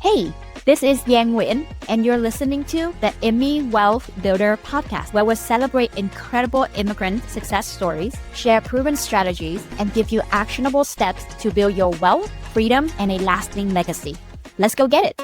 Hey, this is Yang Nguyen, and you're listening to the Emmy Wealth Builder podcast, where we celebrate incredible immigrant success stories, share proven strategies, and give you actionable steps to build your wealth, freedom, and a lasting legacy. Let's go get it.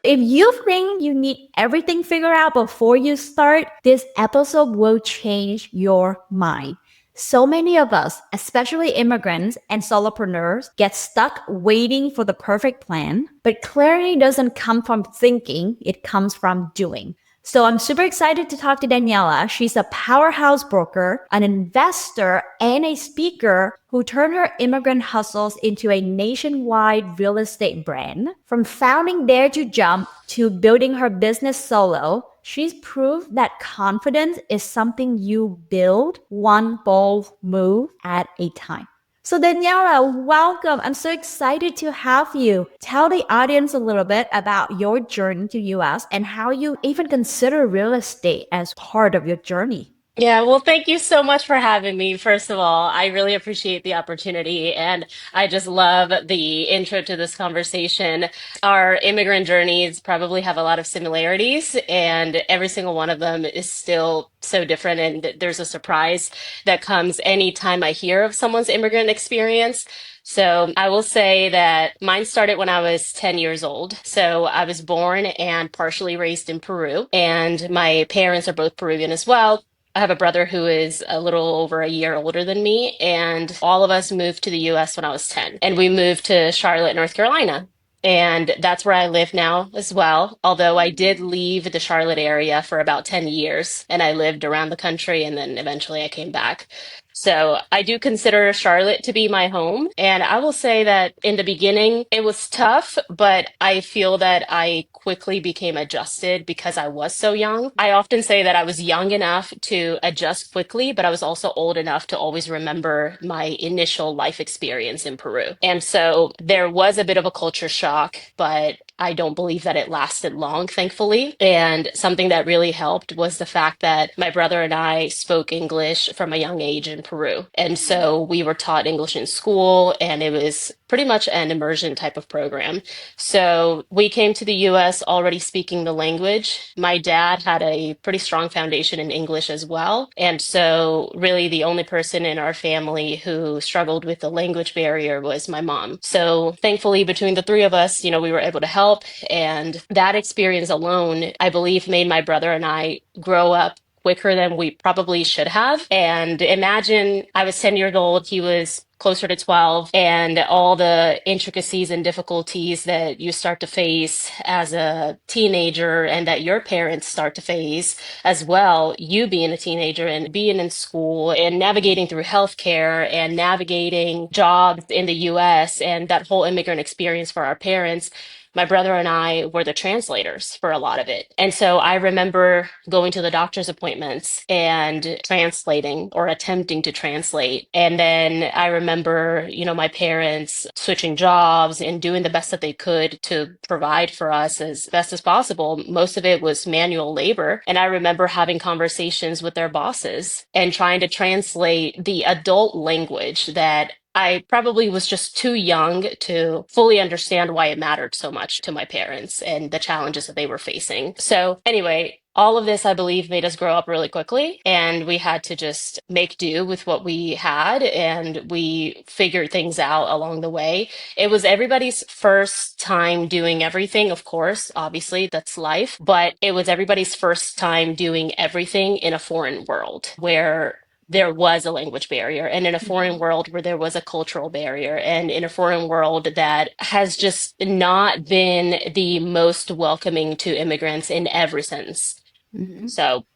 If you think you need everything figured out before you start, this episode will change your mind. So many of us, especially immigrants and solopreneurs, get stuck waiting for the perfect plan, but clarity doesn't come from thinking, it comes from doing. So I'm super excited to talk to Daniela. She's a powerhouse broker, an investor, and a speaker who turned her immigrant hustles into a nationwide real estate brand. From founding Dare to Jump to building her business solo, she's proved that confidence is something you build one bold move at a time. So Daniela, welcome. I'm so excited to have you. Tell the audience a little bit about your journey to US and how you even consider real estate as part of your journey. Yeah, well, thank you so much for having me. First of all, I really appreciate the opportunity, and I just love the intro to this conversation. Our immigrant journeys probably have a lot of similarities, and every single one of them is still so different. And there's a surprise that comes anytime I hear of someone's immigrant experience. So I will say that mine started when I was 10 years old. So I was born and partially raised in Peru, and my parents are both Peruvian as well. I have a brother who is a little over a year older than me, and all of us moved to the US when I was 10. And we moved to Charlotte, North Carolina. And that's where I live now as well. Although I did leave the Charlotte area for about 10 years and I lived around the country and then eventually I came back. So I do consider Charlotte to be my home. And I will say that in the beginning, it was tough, but I feel that I quickly became adjusted because I was so young. I often say that I was young enough to adjust quickly, but I was also old enough to always remember my initial life experience in Peru. And so there was a bit of a culture shock, but I don't believe that it lasted long, thankfully. And something that really helped was the fact that my brother and I spoke English from a young age in Peru. And so we were taught English in school, and it was pretty much an immersion type of program. So we came to the US already speaking the language. My dad had a pretty strong foundation in English as well. And so, really, the only person in our family who struggled with the language barrier was my mom. So, thankfully, between the three of us, we were able to help. And that experience alone, I believe, made my brother and I grow up quicker than we probably should have. And imagine I was 10 years old, he was closer to 12, and all the intricacies and difficulties that you start to face as a teenager and that your parents start to face as well, you being a teenager and being in school and navigating through healthcare and navigating jobs in the US and that whole immigrant experience for our parents. My brother and I were the translators for a lot of it. And so I remember going to the doctor's appointments and translating or attempting to translate. And then I remember, my parents switching jobs and doing the best that they could to provide for us as best as possible. Most of it was manual labor. And I remember having conversations with their bosses and trying to translate the adult language that I probably was just too young to fully understand why it mattered so much to my parents and the challenges that they were facing. So, anyway, all of this, I believe, made us grow up really quickly, and we had to just make do with what we had, and we figured things out along the way. It was everybody's first time doing everything, of course, obviously, that's life, but it was everybody's first time doing everything in a foreign world where there was a language barrier, and in a foreign world where there was a cultural barrier, and in a foreign world that has just not been the most welcoming to immigrants in every sense. Mhm. So,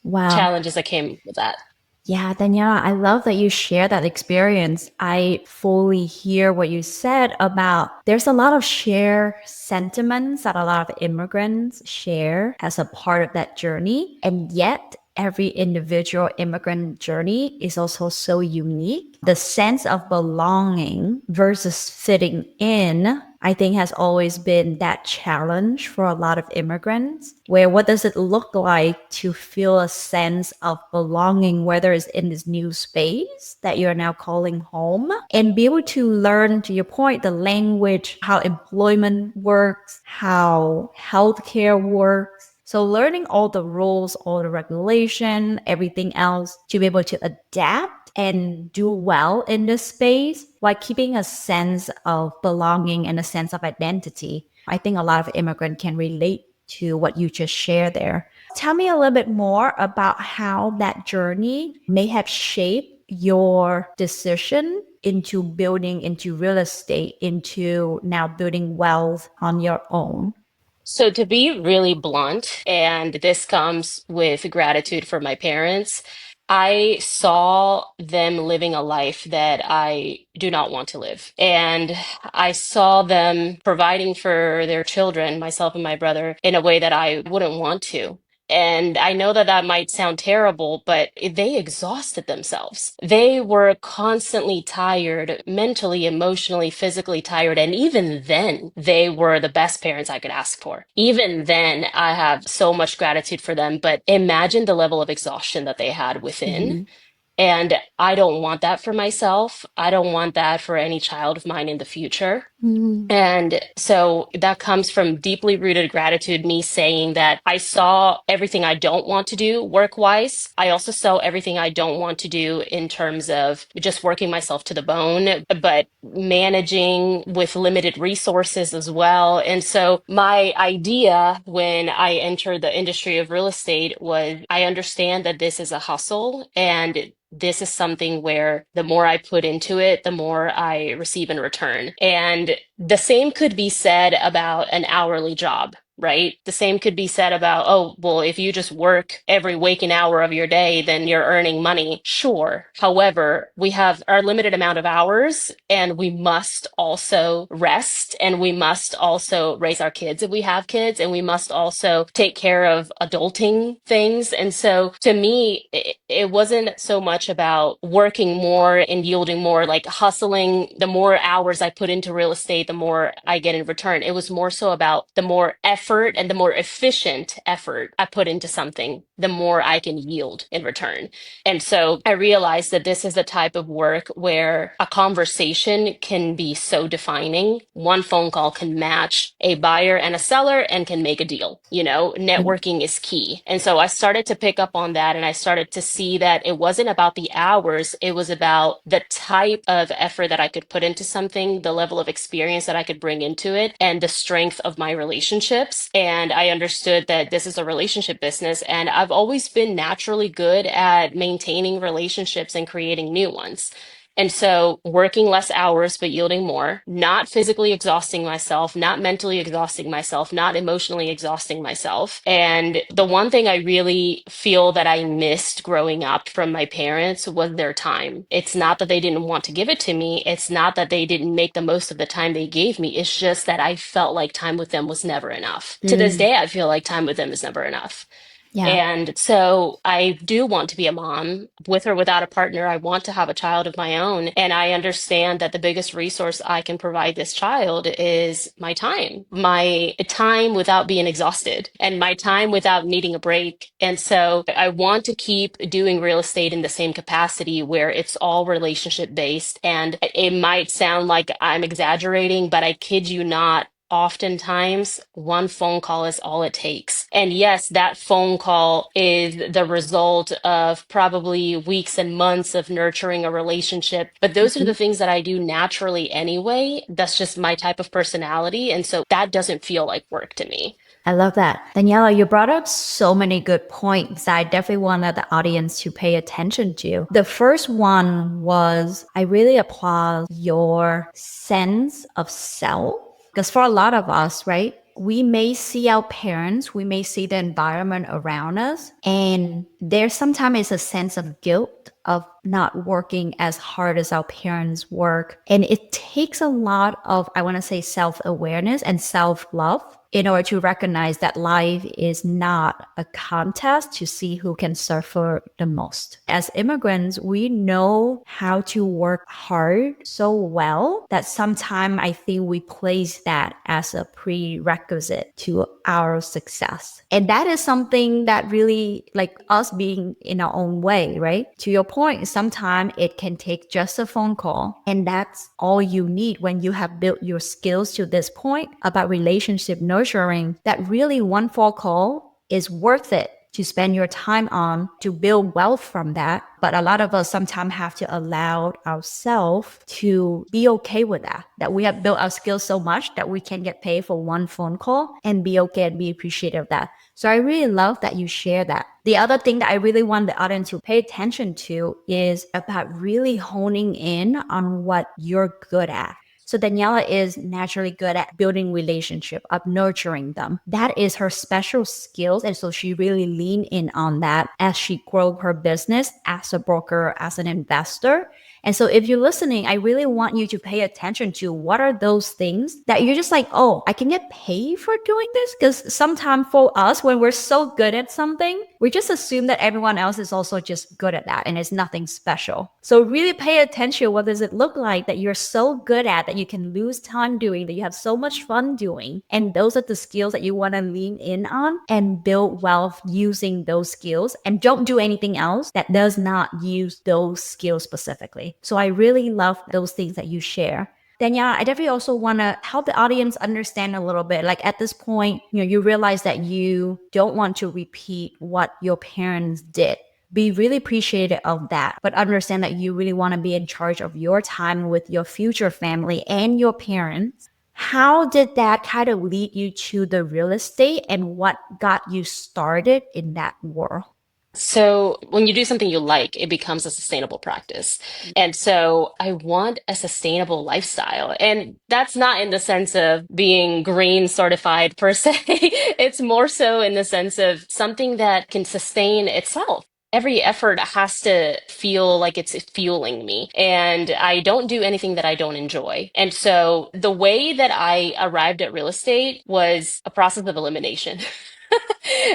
Wow. challenges that came with that. Yeah, Daniela, I love that you share that experience. I fully hear what you said about there's a lot of shared sentiments that a lot of immigrants share as a part of that journey. And yet every individual immigrant journey is also so unique. The sense of belonging versus fitting in, I think, has always been that challenge for a lot of immigrants, where what does it look like to feel a sense of belonging, whether it's in this new space that you're now calling home, and be able to learn, to your point, the language, how employment works, how healthcare works. So learning all the rules, all the regulation, everything else to be able to adapt and do well in this space while keeping a sense of belonging and a sense of identity. I think a lot of immigrants can relate to what you just shared there. Tell me a little bit more about how that journey may have shaped your decision into building into real estate, into now building wealth on your own. So, to be really blunt, and this comes with gratitude for my parents, I saw them living a life that I do not want to live. And I saw them providing for their children, myself and my brother, in a way that I wouldn't want to. And I know that that might sound terrible, but they exhausted themselves. They were constantly tired, mentally, emotionally, physically tired. And even then, they were the best parents I could ask for. Even then, I have so much gratitude for them. But imagine the level of exhaustion that they had within. Mhm. And I don't want that for myself. I don't want that for any child of mine in the future. Mhm. And so that comes from deeply rooted gratitude, me saying that I saw everything I don't want to do work wise. I also saw everything I don't want to do in terms of just working myself to the bone, but managing with limited resources as well. And so my idea when I entered the industry of real estate was I understand that this is a hustle and this is something where the more I put into it, the more I receive in return. And the same could be said about an hourly job, right? The same could be said about, oh, well, if you just work every waking hour of your day, then you're earning money. Sure. However, we have our limited amount of hours and we must also rest and we must also raise our kids if we have kids and we must also take care of adulting things. And so to me, it wasn't so much about working more and yielding more, like hustling. The more hours I put into real estate, the more I get in return. It was more so about the more effort and the more efficient effort I put into something, the more I can yield in return. And so I realized that this is the type of work where a conversation can be so defining. One phone call can match a buyer and a seller and can make a deal. You know, networking is key. And so I started to pick up on that and I started to see that it wasn't about the hours, it was about the type of effort that I could put into something, the level of experience that I could bring into it, and the strength of my relationships. And I understood that this is a relationship business, and I've always been naturally good at maintaining relationships and creating new ones. And so working less hours, but yielding more, not physically exhausting myself, not mentally exhausting myself, not emotionally exhausting myself. And the one thing I really feel that I missed growing up from my parents was their time. It's not that they didn't want to give it to me. It's not that they didn't make the most of the time they gave me. It's just that I felt like time with them was never enough. To this Mm. day, I feel like time with them is never enough. Yeah. And so I do want to be a mom with or without a partner. I want to have a child of my own. And I understand that the biggest resource I can provide this child is my time without being exhausted and my time without needing a break. And so I want to keep doing real estate in the same capacity where it's all relationship based. And it might sound like I'm exaggerating, but I kid you not. Oftentimes, one phone call is all it takes. And yes, that phone call is the result of probably weeks and months of nurturing a relationship. But those are the things that I do naturally anyway. That's just my type of personality. And so that doesn't feel like work to me. I love that. Daniela, you brought up so many good points that I definitely wanted the audience to pay attention to. The first one was I really applaud your sense of self. Because for a lot of us, right, we may see our parents, we may see the environment around us, and there sometimes is a sense of guilt of not working as hard as our parents work. And it takes a lot of, I want to say, self-awareness and self-love in order to recognize that life is not a contest to see who can suffer the most. As immigrants, we know how to work hard so well that sometimes I think we place that as a prerequisite to our success. And that is something that really, like us being in our own way, right? To your point, sometimes it can take just a phone call. And that's all you need when you have built your skills to this point about relationship nurturing, that really one phone call is worth it to spend your time on to build wealth from that. But a lot of us sometimes have to allow ourselves to be okay with that we have built our skills so much that we can get paid for one phone call and be okay and be appreciative of that. So I really love that you share that. The other thing that I really want the audience to pay attention to is about really honing in on what you're good at. So Daniela is naturally good at building relationship, of nurturing them. That is her special skills. And so she really leaned in on that as she grew her business as a broker, as an investor. And so if you're listening, I really want you to pay attention to what are those things that you're just like, oh, I can get paid for doing this? Because sometimes for us, when we're so good at something, we just assume that everyone else is also just good at that and it's nothing special. So really pay attention. What does it look like that you're so good at that you can lose time doing, that you have so much fun doing? And those are the skills that you want to lean in on and build wealth using those skills. And don't do anything else that does not use those skills specifically. So I really love those things that you share. Danielle, I definitely also want to help the audience understand a little bit. Like at this point, you realize that you don't want to repeat what your parents did. Be really appreciative of that, but understand that you really want to be in charge of your time with your future family and your parents. How did that kind of lead you to the real estate, and what got you started in that world? So when you do something you like, it becomes a sustainable practice. And so I want a sustainable lifestyle. And that's not in the sense of being green certified per se. It's more so in the sense of something that can sustain itself. Every effort has to feel like it's fueling me. And I don't do anything that I don't enjoy. And so the way that I arrived at real estate was a process of elimination.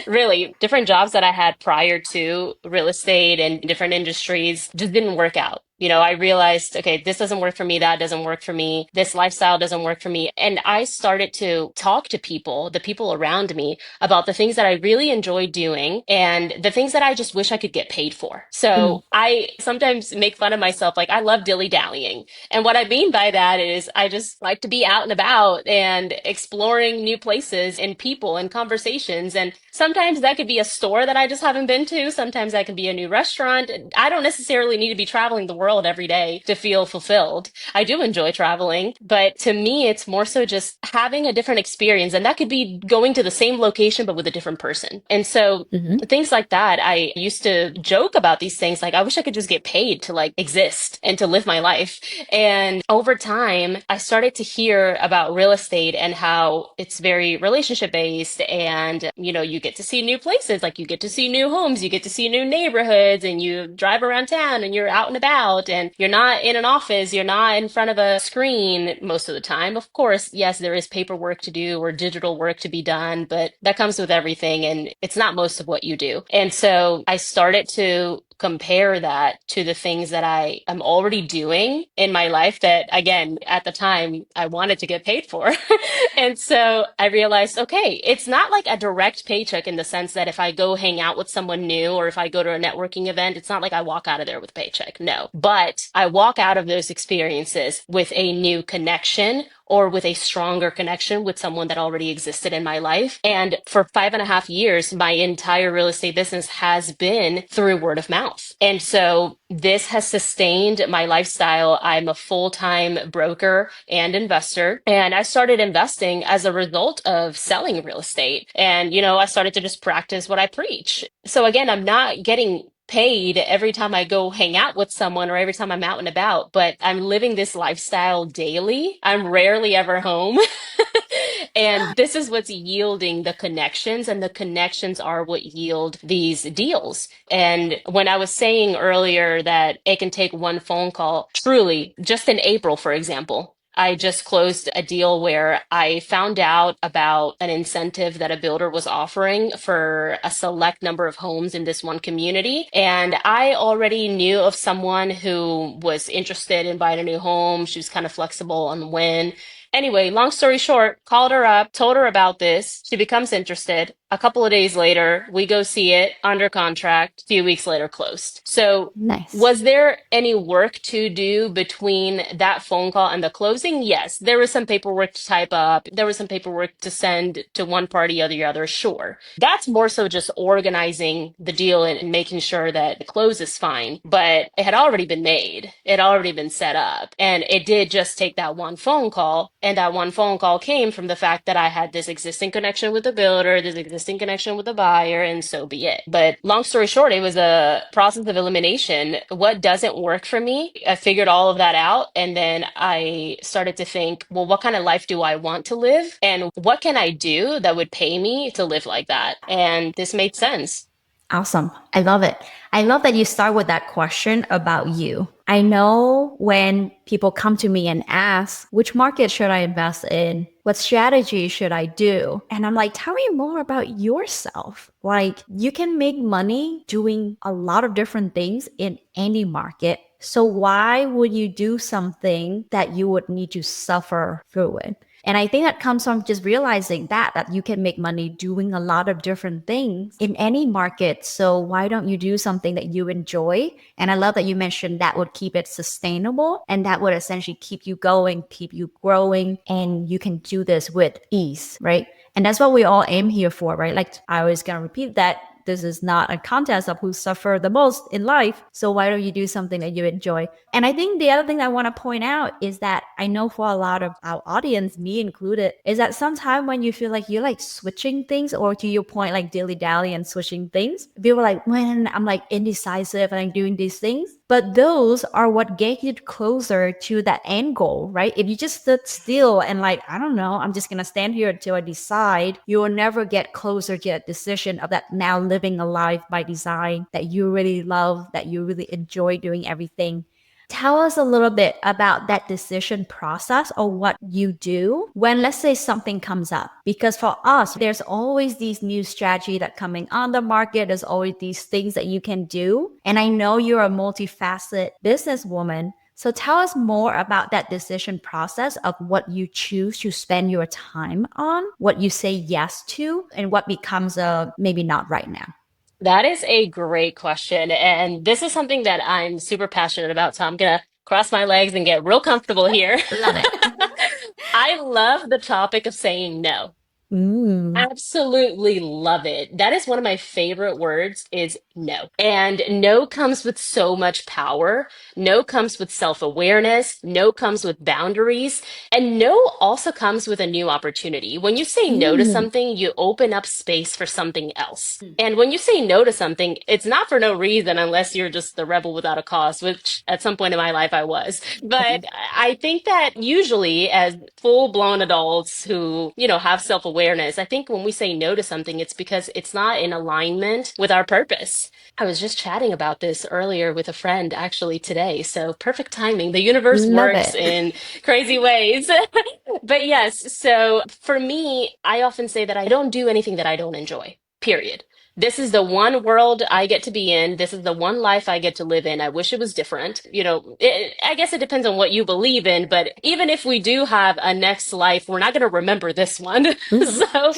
Really, different jobs that I had prior to real estate and different industries just didn't work out. I realized, okay, this doesn't work for me. That doesn't work for me. This lifestyle doesn't work for me. And I started to talk to people, the people around me, about the things that I really enjoy doing and the things that I just wish I could get paid for. Mm, So I sometimes make fun of myself. Like I love dilly-dallying. And what I mean by that is I just like to be out and about and exploring new places and people and conversations. And sometimes that could be a store that I just haven't been to. Sometimes that can be a new restaurant. I don't necessarily need to be traveling the world every day to feel fulfilled. I do enjoy traveling, but to me, it's more so just having a different experience. And that could be going to the same location, but with a different person. And so mhm. things like that, I used to joke about these things. Like, I wish I could just get paid to like exist and to live my life. And over time, I started to hear about real estate and how it's very relationship based. And, you get to see new places, like you get to see new homes, you get to see new neighborhoods, and you drive around town and you're out and about and you're not in an office, you're not in front of a screen most of the time. Of course, yes, there is paperwork to do or digital work to be done, but that comes with everything and it's not most of what you do. And so I started to compare that to the things that I am already doing in my life that, again, at the time I wanted to get paid for. And so I realized, okay, it's not like a direct paycheck in the sense that if I go hang out with someone new or if I go to a networking event, it's not like I walk out of there with a paycheck. No, but I walk out of those experiences with a new connection or with a stronger connection with someone that already existed in my life. And for 5.5 years, my entire real estate business has been through word of mouth. And so this has sustained my lifestyle. I'm a full-time broker and investor, and I started investing as a result of selling real estate. And, I started to just practice what I preach. So again, I'm not getting paid every time I go hang out with someone or every time I'm out and about, but I'm living this lifestyle daily. I'm rarely ever home. And this is what's yielding the connections, and the connections are what yield these deals. And when I was saying earlier that it can take one phone call, truly, just in April, for example, I just closed a deal where I found out about an incentive that a builder was offering for a select number of homes in this one community. And I already knew of someone who was interested in buying a new home. She was kind of flexible on when. Anyway, long story short, called her up, told her about this. She becomes interested. A couple of days later, we go see it under contract. A few weeks later, closed. So, Nice. was there any work to do between that phone call and the closing? Yes. There was some paperwork to type up. There was some paperwork to send to one party or the other. Sure. That's more so just organizing the deal and making sure that the close is fine. But it had already been made. It had already been set up. And it did just take that one phone call. And that one phone call came from the fact that I had this existing connection with the builder, this existing connection with the buyer, and so be it. But long story short, it was a process of elimination. What doesn't work for me? I figured all of that out. And then I started to think, well, what kind of life do I want to live? And what can I do that would pay me to live like that? And this made sense. Awesome. I love it. I love that you start with that question about you. I know when people come to me and ask, which market should I invest in? What strategy should I do? And I'm like, tell me more about yourself. Like, you can make money doing a lot of different things in any market. So why would you do something that you would need to suffer through it? And I think that comes from just realizing that you can make money doing a lot of different things in any market. So why don't you do something that you enjoy? And I love that you mentioned that would keep it sustainable and that would essentially keep you going, keep you growing, and you can do this with ease, right? And that's what we all aim here for, right? Like I always gonna repeat that this is not a contest of who suffer the most in life. So why don't you do something that you enjoy? And I think the other thing I want to point out is that I know for a lot of our audience, me included, is that sometimes when you feel like you're like switching things or to your point, like dilly-dally and switching things, people are like, when I'm like indecisive and I'm doing these things. But those are what get you closer to that end goal, right? If you just stood still and like, I don't know, I'm just going to stand here until I decide, you will never get closer to that decision of that now living a life by design that you really love, that you really enjoy doing everything. Tell us a little bit about that decision process or what you do when, let's say, something comes up. Because for us, there's always these new strategy that coming on the market. There's always these things that you can do. And I know you're a multifaceted businesswoman. So tell us more about that decision process of what you choose to spend your time on, what you say yes to, and what becomes a maybe not right now. That is a great question. And this is something that I'm super passionate about. So I'm going to cross my legs and get real comfortable here. Love it. I love the topic of saying no. Mm. Absolutely love it. That is one of my favorite words is no. And no comes with so much power. No comes with self-awareness. No comes with boundaries. And no also comes with a new opportunity. When you say no to Mm. something, you open up space for something else. And when you say no to something, it's not for no reason unless you're just the rebel without a cause, which at some point in my life I was. But I think that usually as full-blown adults who, have self-awareness, I think when we say no to something, it's because it's not in alignment with our purpose. I was just chatting about this earlier with a friend actually today. So perfect timing. The universe Love works it. in crazy ways. But yes, so for me, I often say that I don't do anything that I don't enjoy, period. This is the one world I get to be in. This is the one life I get to live in. I wish it was different. I guess it depends on what you believe in, but even if we do have a next life, we're not going to remember this one. So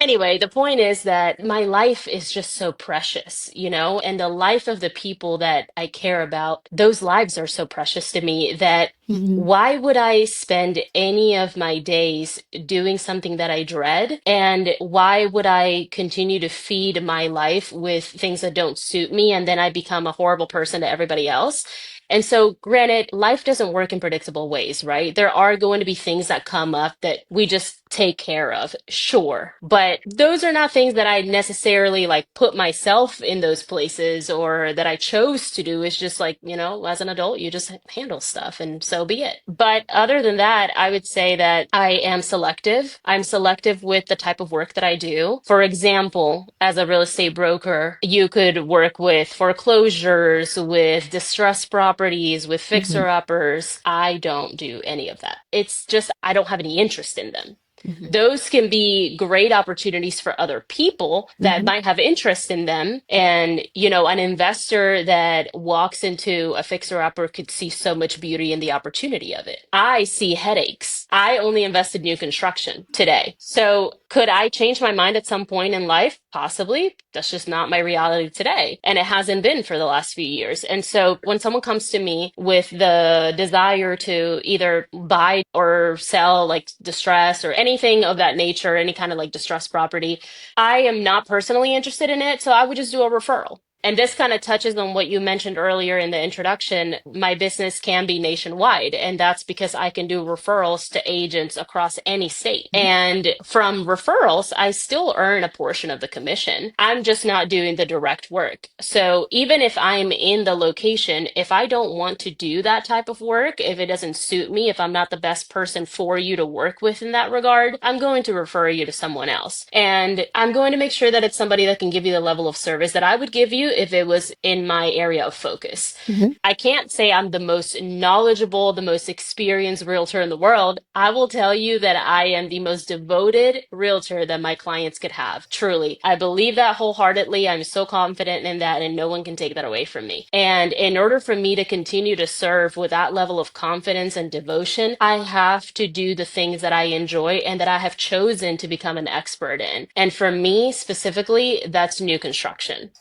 anyway, the point is that my life is just so precious, and the life of the people that I care about, those lives are so precious to me that Mhm. why would I spend any of my days doing something that I dread? And why would I continue to feed my life with things that don't suit me? And then I become a horrible person to everybody else. And so, granted, life doesn't work in predictable ways, right? There are going to be things that come up that we just take care of, sure. But those are not things that I necessarily like put myself in those places or that I chose to do. It's just like, as an adult, you just handle stuff and so be it. But other than that, I would say that I am selective. I'm selective with the type of work that I do. For example, as a real estate broker, you could work with foreclosures, with distressed properties, with Mhm. fixer-uppers. I don't do any of that. It's just, I don't have any interest in them. Mhm. Those can be great opportunities for other people that Mhm. might have interest in them. And, an investor that walks into a fixer-upper could see so much beauty in the opportunity of it. I see headaches. I only invest in new construction today. So could I change my mind at some point in life? Possibly. That's just not my reality today. And it hasn't been for the last few years. And so when someone comes to me with the desire to either buy or sell like distress or anything of that nature, any kind of like distressed property, I am not personally interested in it. So I would just do a referral. And this kind of touches on what you mentioned earlier in the introduction. My business can be nationwide, and that's because I can do referrals to agents across any state. And from referrals, I still earn a portion of the commission. I'm just not doing the direct work. So even if I'm in the location, if I don't want to do that type of work, if it doesn't suit me, if I'm not the best person for you to work with in that regard, I'm going to refer you to someone else. And I'm going to make sure that it's somebody that can give you the level of service that I would give you if it was in my area of focus. Mhm. I can't say I'm the most knowledgeable, the most experienced realtor in the world. I will tell you that I am the most devoted realtor that my clients could have. Truly. I believe that wholeheartedly. I'm so confident in that, and no one can take that away from me. And in order for me to continue to serve with that level of confidence and devotion, I have to do the things that I enjoy and that I have chosen to become an expert in. And for me specifically, that's new construction.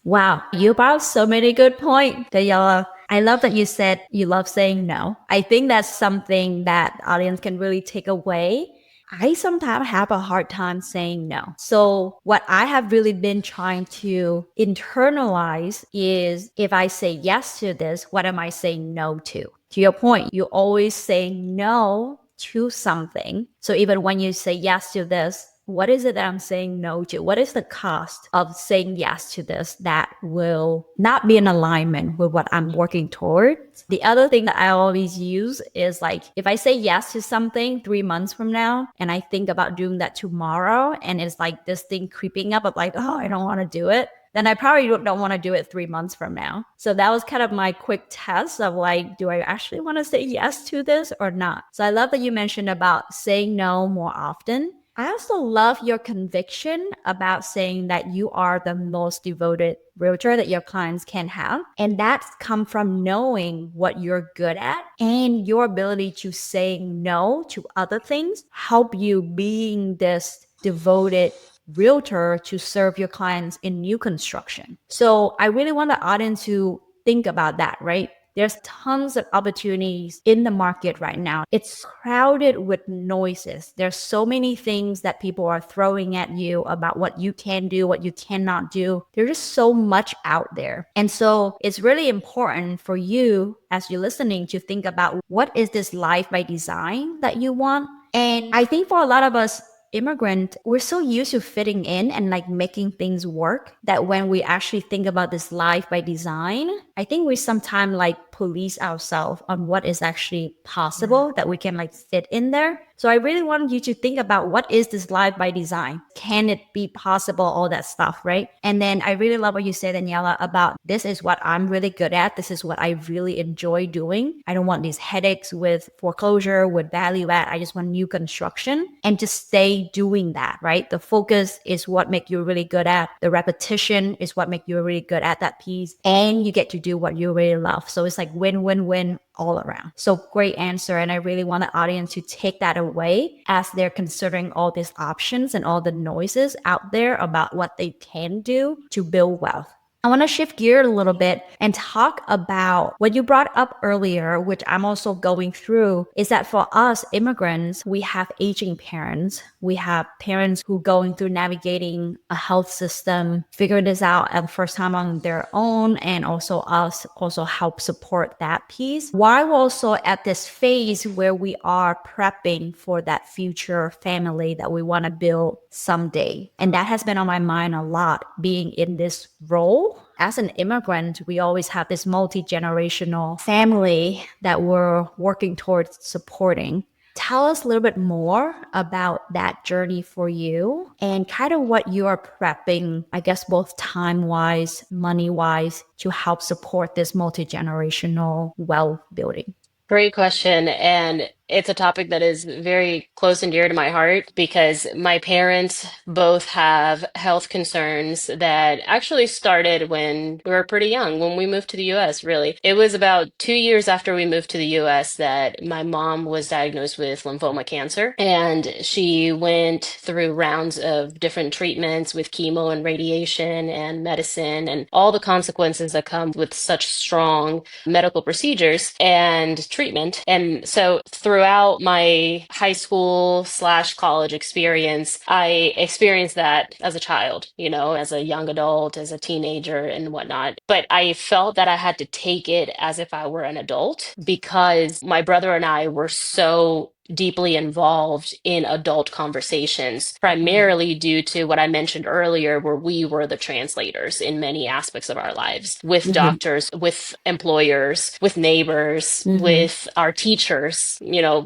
Wow, you brought so many good points, Daniela. I love that you said you love saying no. I think that's something that the audience can really take away. I sometimes have a hard time saying no. So what I have really been trying to internalize is if I say yes to this, what am I saying no to? To your point, you always say no to something. So even when you say yes to this, what is it that I'm saying no to? What is the cost of saying yes to this that will not be in alignment with what I'm working towards? The other thing that I always use is like, if I say yes to something 3 months from now, and I think about doing that tomorrow, and it's like this thing creeping up of like, oh, I don't want to do it, then I probably don't want to do it 3 months from now. So that was kind of my quick test of like, do I actually want to say yes to this or not? So I love that you mentioned about saying no more often. I also love your conviction about saying that you are the most devoted realtor that your clients can have. And that's come from knowing what you're good at, and your ability to say no to other things help you being this devoted realtor to serve your clients in new construction. So I really want the audience to think about that, right? There's tons of opportunities in the market right now. It's crowded with noises. There's so many things that people are throwing at you about what you can do, what you cannot do. There's just so much out there. And so it's really important for you as you're listening to think about what is this life by design that you want. And I think for a lot of us, immigrant, we're so used to fitting in and like making things work that when we actually think about this life by design, I think we sometimes like police ourselves on what is actually possible that we can like fit in there. So I really wanted you to think about what is this life by design? Can it be possible? All that stuff, right? And then I really love what you said, Daniela, about this is what I'm really good at. This is what I really enjoy doing. I don't want these headaches with foreclosure, with value add. I just want new construction and just stay doing that, right? The focus is what make you really good at. The repetition is what make you really good at that piece. And you get to do what you really love. So it's like win, win, win all around. So great answer. And I really want the audience to take that away as they're considering all these options and all the noises out there about what they can do to build wealth. I want to shift gear a little bit and talk about what you brought up earlier, which I'm also going through, is that for us immigrants, we have aging parents. We have parents who going through navigating a health system, figuring this out at the first time on their own, and also us also help support that piece. While also at this phase where we are prepping for that future family that we want to build someday. And that has been on my mind a lot, being in this role. As an immigrant, we always have this multi-generational family that we're working towards supporting. Tell us a little bit more about that journey for you and kind of what you are prepping, I guess, both time-wise, money-wise, to help support this multi-generational wealth building. Great question. And it's a topic that is very close and dear to my heart because my parents both have health concerns that actually started when we were pretty young, when we moved to the US, really. It was about 2 years after we moved to the US that my mom was diagnosed with lymphoma cancer. And she went through rounds of different treatments with chemo and radiation and medicine and all the consequences that come with such strong medical procedures and treatment. And so throughout my high school slash college experience, I experienced that as a child, as a young adult, as a teenager and whatnot. But I felt that I had to take it as if I were an adult because my brother and I were so deeply involved in adult conversations, primarily due to what I mentioned earlier, where we were the translators in many aspects of our lives with Mm-hmm. doctors, with employers, with neighbors, Mm-hmm. with our teachers,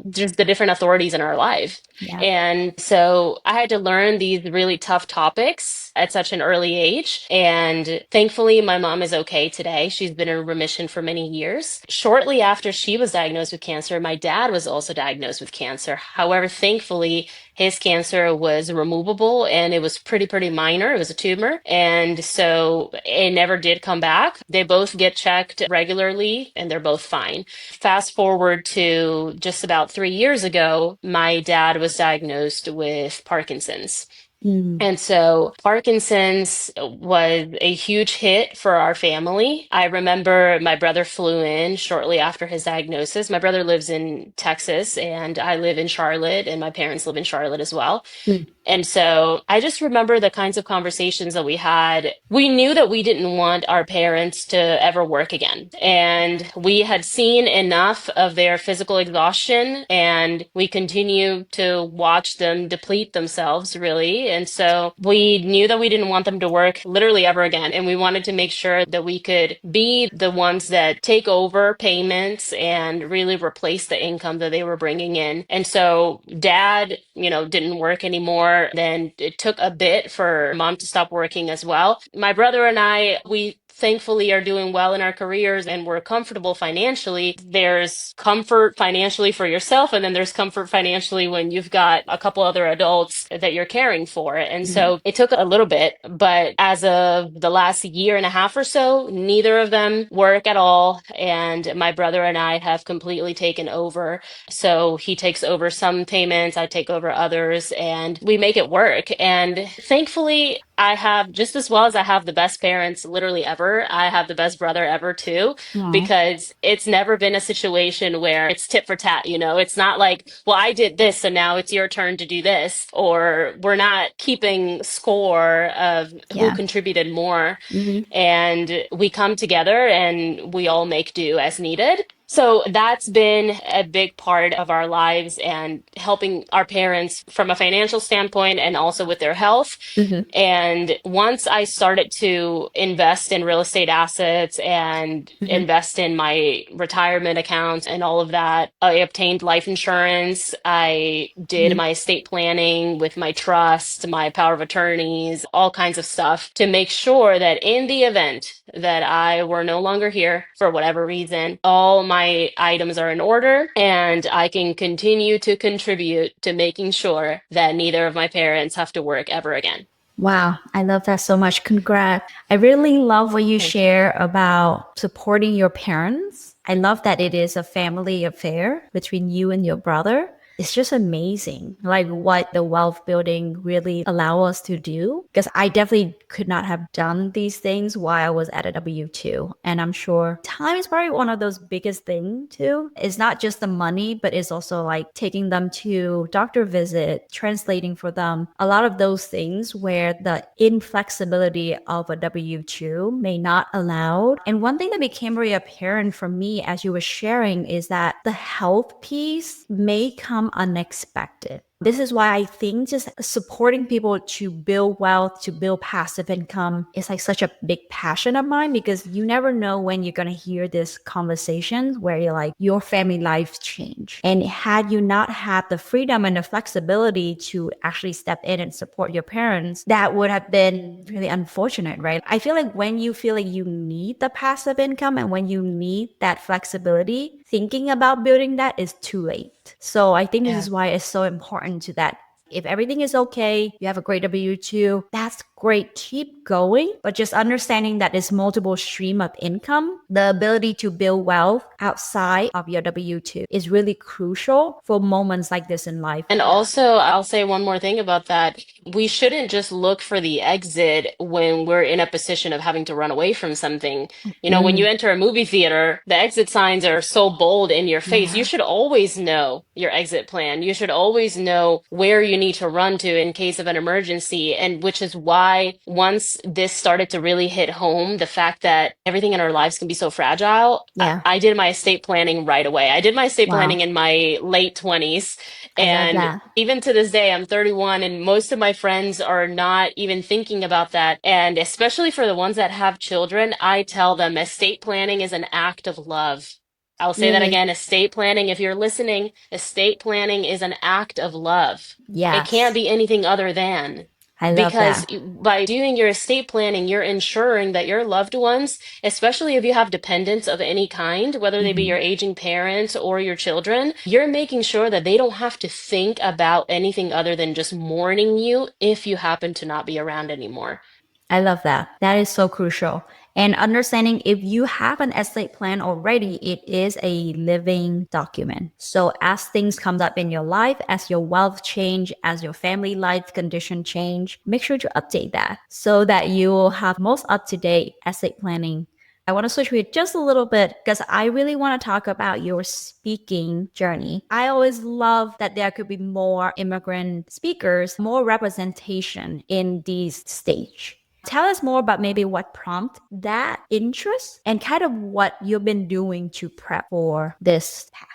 just the different authorities in our life. Yeah. And so I had to learn these really tough topics at such an early age. And thankfully, my mom is okay today. She's been in remission for many years. Shortly after she was diagnosed with cancer, my dad was also diagnosed with cancer. However, thankfully, his cancer was removable and it was pretty minor. It was a tumor. And so it never did come back. They both get checked regularly and they're both fine. Fast forward to just about 3 years ago, my dad was diagnosed with Parkinson's. Mm. And so Parkinson's was a huge hit for our family. I remember my brother flew in shortly after his diagnosis. My brother lives in Texas and I live in Charlotte, and my parents live in Charlotte as well. Mm. And so I just remember the kinds of conversations that we had. We knew that we didn't want our parents to ever work again. And we had seen enough of their physical exhaustion, and we continue to watch them deplete themselves, really. And so we knew that we didn't want them to work literally ever again. And we wanted to make sure that we could be the ones that take over payments and really replace the income that they were bringing in. And so dad, didn't work anymore. Then it took a bit for mom to stop working as well. My brother and I, we thankfully are doing well in our careers and we're comfortable financially. There's comfort financially for yourself, and then there's comfort financially when you've got a couple other adults that you're caring for. And Mm. so it took a little bit, but as of the last year and a half or so, neither of them work at all. And my brother and I have completely taken over. So he takes over some payments, I take over others, and we make it work. And thankfully, I have, just as well as I have the best parents literally ever, I have the best brother ever too, Aw. because it's never been a situation where it's tit for tat, It's not like, well, I did this, so now it's your turn to do this, or we're not keeping score of who Yeah. contributed more. Mm-hmm. And we come together and we all make do as needed. So that's been a big part of our lives and helping our parents from a financial standpoint and also with their health. Mm-hmm. And once I started to invest in real estate assets and Mm-hmm. invest in my retirement accounts and all of that, I obtained life insurance. I did Mm-hmm. my estate planning with my trust, my power of attorneys, all kinds of stuff to make sure that in the event that I were no longer here for whatever reason, all my items are in order and I can continue to contribute to making sure that neither of my parents have to work ever again. Wow, I love that so much. Congrats. I really love what you Thank you. share about supporting your parents. I love that it is a family affair between you and your brother. it's just amazing, like what the wealth building really allow us to do. Because I definitely could not have done these things while I was at a W-2. And I'm sure time is probably one of those biggest things too. It's not just the money, but it's also like taking them to doctor visit, translating for them. A lot of those things where the inflexibility of a W-2 may not allow. And one thing that became very apparent for me as you were sharing is that the health piece may come unexpected. This is why I think just supporting people to build wealth, to build passive income is like such a big passion of mine, because you never know when you're going to hear this conversations where you're like, your family life change. And had you not had the freedom and the flexibility to actually step in and support your parents, that would have been really unfortunate, right? I feel like when you feel like you need the passive income and when you need that flexibility, thinking about building that is too late. So I think this Yeah. is why it's so important to that. If everything is okay, you have a great W-2, that's great. Keep going. But just understanding that there's multiple stream of income, the ability to build wealth outside of your W-2 is really crucial for moments like this in life. And also, I'll say one more thing about that. We shouldn't just look for the exit when we're in a position of having to run away from something. You know, when you Mm, enter a movie theater, the exit signs are so bold in your face. You yeah. should always know your exit plan. You should always know where you need to run to in case of an emergency. And which is why once this started to really hit home, the fact that everything in our lives can be so fragile, Yeah. I did my estate planning right away. I did my estate Wow. planning in my late 20s. I love And that. even to this day, I'm 31, and most of my friends are not even thinking about that. And especially for the ones that have children, I tell them estate planning is an act of love. I'll say that Really? again. Estate planning, if you're listening, estate planning is an act of love. It can't Yes. be anything other than. I love Because that. by doing your estate planning, you're ensuring that your loved ones, especially if you have dependents of any kind, whether they be your Mhm. aging parents or your children, you're making sure that they don't have to think about anything other than just mourning you if you happen to not be around anymore. I love that. That is so crucial. And understanding if you have an estate plan already, it is a living document. So as things come up in your life, as your wealth change, as your family life condition change, make sure to update that so that you will have most up-to-date estate planning. I want to switch with just a little bit because I really want to talk about your speaking journey. I always love that there could be more immigrant speakers, more representation in these stage. Tell us more about maybe what prompted that interest and kind of what you've been doing to prep for this path.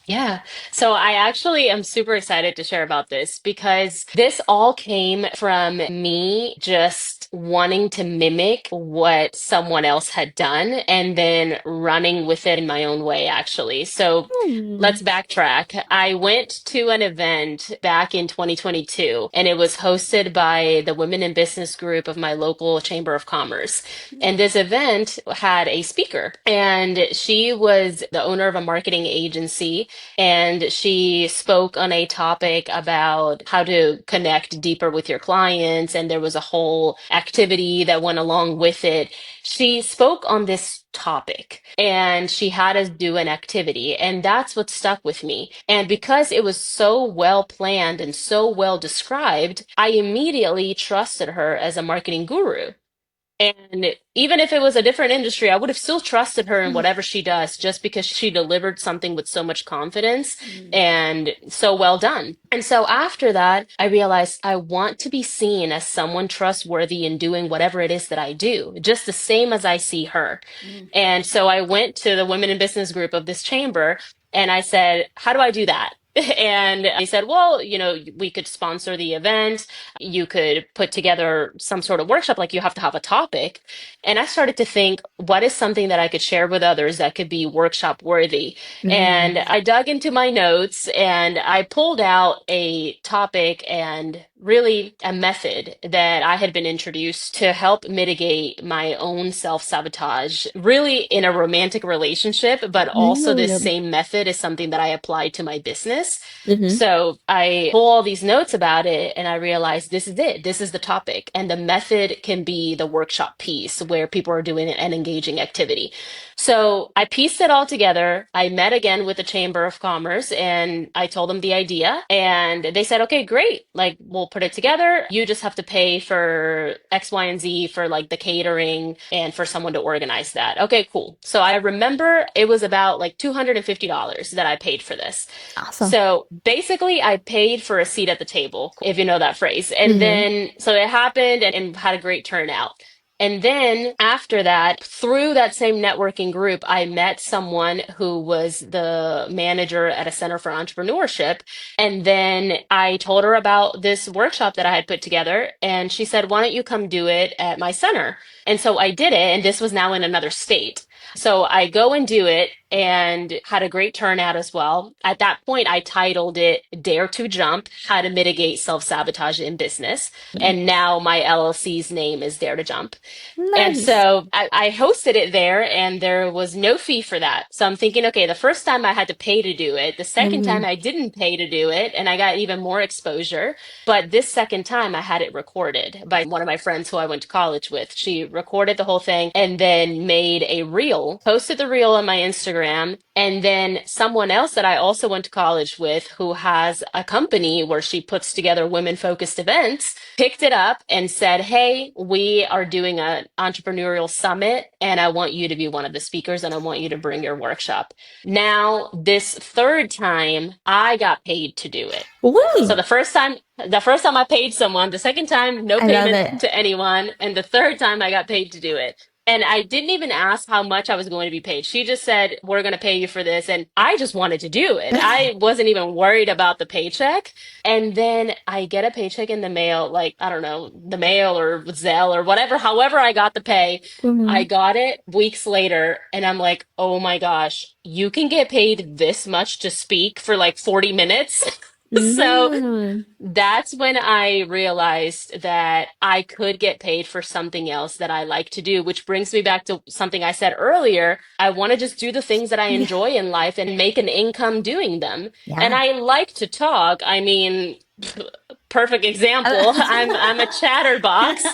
Yeah. So I actually am super excited to share about this because this all came from me just wanting to mimic what someone else had done and then running with it in my own way, actually. So Hmm. let's backtrack. I went to an event back in 2022 and it was hosted by the Women in Business group of my local Chamber of Commerce. And this event had a speaker, and she was the owner of a marketing agency, and she spoke on a topic about how to connect deeper with your clients. And there was a whole activity that went along with it. She spoke on this topic and she had us do an activity, and that's what stuck with me. And because it was so well planned and so well described, I immediately trusted her as a marketing guru. And even if it was a different industry, I would have still trusted her in whatever she does just because she delivered something with so much confidence and so well done. And so after that, I realized I want to be seen as someone trustworthy in doing whatever it is that I do, just the same as I see her. And so I went to the Women in Business group of this chamber and I said, how do I do that? And he said, well, you know, we could sponsor the event. You could put together some sort of workshop, like you have to have a topic. And I started to think, what is something that I could share with others that could be workshop worthy? And Mm. I dug into my notes and I pulled out a topic and really a method that I had been introduced to help mitigate my own self-sabotage, really in a romantic relationship, but also this Mm. same method is something that I applied to my business. Mm-hmm. So I pull all these notes about it and I realized this is it. This is the topic. And the method can be the workshop piece where people are doing an engaging activity. So I pieced it all together. I met again with the Chamber of Commerce and I told them the idea. And they said, okay, great. Like, we'll put it together. You just have to pay for X, Y, and Z for like the catering and for someone to organize that. Okay, cool. So I remember it was about like $250 that I paid for this. Awesome. So basically, I paid for a seat at the table, if you know that phrase. And Mm-hmm. then, so it happened and had a great turnout. And then after that, through that same networking group, I met someone who was the manager at a center for entrepreneurship. And then I told her about this workshop that I had put together. And she said, why don't you come do it at my center? And so I did it. And this was now in another state. So I go and do it and had a great turnout as well. At that point, I titled it Dare to Jump: How to Mitigate Self-Sabotage in Business. And now my LLC's name is Dare to Jump. And Nice. so I hosted it there, and there was no fee for that. So I'm thinking, okay, the first time I had to pay to do it. The second time Mm-hmm. I didn't pay to do it, and I got even more exposure. But this second time I had it recorded by one of my friends who I went to college with. She recorded the whole thing and then made a reel, posted the reel on my Instagram. And then someone else that I also went to college with, who has a company where she puts together women focused events, picked it up and said, hey, we are doing an entrepreneurial summit and I want you to be one of the speakers and I want you to bring your workshop. Now, this third time, I got paid to do it. So Woo! the first time I paid someone, the second time, no I love payment it. to anyone, and the third time I got paid to do it. And I didn't even ask how much I was going to be paid. She just said, we're going to pay you for this. And I just wanted to do it. I wasn't even worried about the paycheck. And then I get a paycheck in the mail, like, I don't know, the mail or Zelle or whatever, however I got the pay. I Mm-hmm. got it weeks later, and I'm like, oh my gosh, you can get paid this much to speak for like 40 minutes. So Mm-hmm. that's when I realized that I could get paid for something else that I like to do, which brings me back to something I said earlier. I want to just do the things that I Yeah. enjoy in life and make an income doing them. And Yeah. I like to talk. I mean, perfect example. I'm a chatterbox.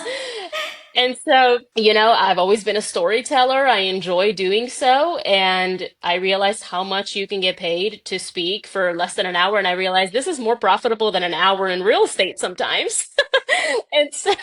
And so, I've always been a storyteller. I enjoy doing so. And I realized how much you can get paid to speak for less than an hour. And I realized this is more profitable than an hour in real estate sometimes. And so,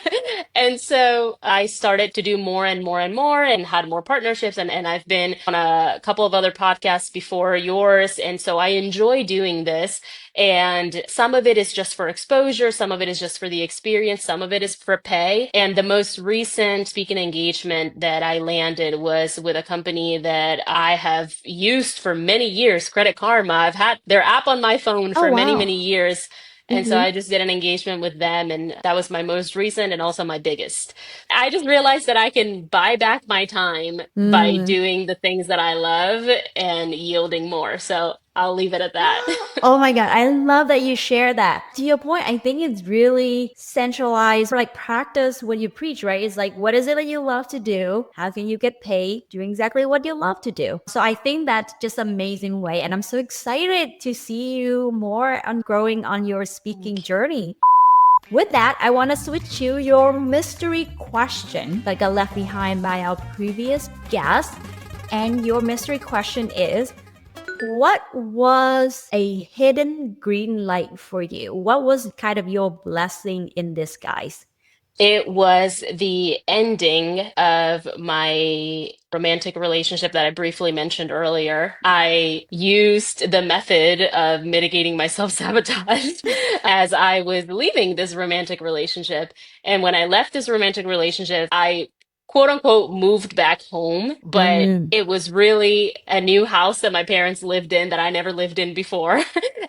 and so I started to do more and more and more and had more partnerships. And I've been on a couple of other podcasts before yours. And so I enjoy doing this. And some of it is just for exposure, some of it is just for the experience, some of it is for pay. And the most recent speaking engagement that I landed was with a company that I have used for many years, Credit Karma. I've had their app on my phone Oh, for many, wow. many years. And so Mm-hmm. I just did an engagement with them, and that was my most recent and also my biggest. I just realized that I can buy back my time by Mm. doing the things that I love and yielding more. So I'll leave it at that. Oh my God, I love that you share that. To your point, I think it's really centralized, like practice what you preach, right? It's like, what is it that you love to do? How can you get paid doing exactly what you love to do? So I think that's just amazing way. And I'm so excited to see you more on growing on your speaking journey. With that, I want to switch to your mystery question that got left behind by our previous guest. And your mystery question is, what was a hidden green light for you? What was kind of your blessing in disguise? It was the ending of my romantic relationship that I briefly mentioned earlier. I used the method of mitigating my self-sabotage as I was leaving this romantic relationship. And when I left this romantic relationship, I quote unquote moved back home, but Mm. it was really a new house that my parents lived in that I never lived in before.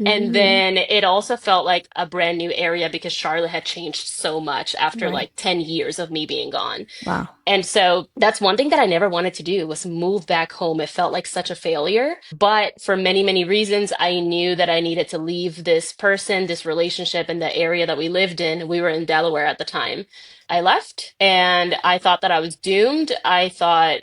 And Mm. then it also felt like a brand new area because Charlotte had changed so much after Right. like 10 years of me being gone. Wow. And so that's one thing that I never wanted to do was move back home. It felt like such a failure. But for many, many reasons, I knew that I needed to leave this person, this relationship, and the area that we lived in. We were in Delaware at the time. I left and I thought that I was doomed. I thought,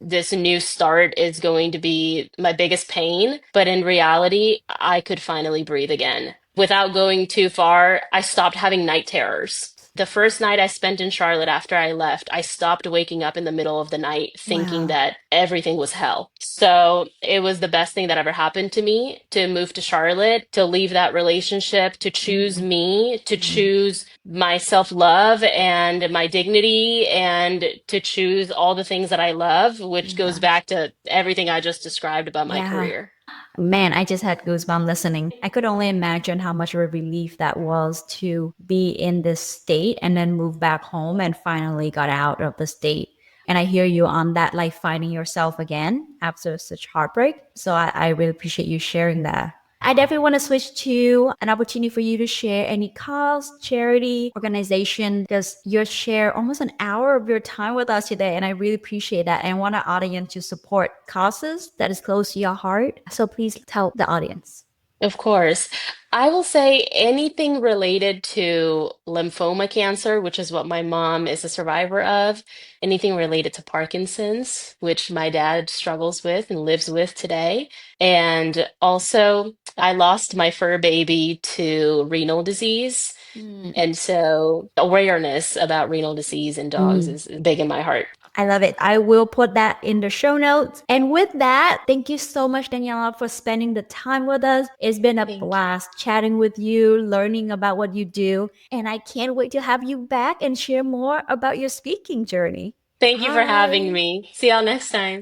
this new start is going to be my biggest pain. But in reality, I could finally breathe again. Without going too far, I stopped having night terrors. The first night I spent in Charlotte after I left, I stopped waking up in the middle of the night thinking Wow. that everything was hell. So it was the best thing that ever happened to me to move to Charlotte, to leave that relationship, to choose Mm. me, to Mm. choose my self-love and my dignity, and to choose all the things that I love, which goes Yeah. back to everything I just described about my Yeah. career. Man, I just had goosebumps listening. I could only imagine how much of a relief that was to be in this state and then move back home and finally got out of the state. And I hear you on that, like finding yourself again after such heartbreak. So I really appreciate you sharing that. I definitely want to switch to an opportunity for you to share any cause, charity, organization, because you share almost an hour of your time with us today. And I really appreciate that. And I want our audience to support causes that is close to your heart. So please tell the audience. Of course. I will say anything related to lymphoma cancer, which is what my mom is a survivor of, anything related to Parkinson's, which my dad struggles with and lives with today. And also, I lost my fur baby to renal disease. Mm. And so, awareness about renal disease in dogs Mm. is big in my heart. I love it. I will put that in the show notes. And with that, thank you so much, Daniela, for spending the time with us. It's been a Thank you. blast chatting with you, learning about what you do. And I can't wait to have you back and share more about your speaking journey. Thank you for having Bye. me. See y'all next time.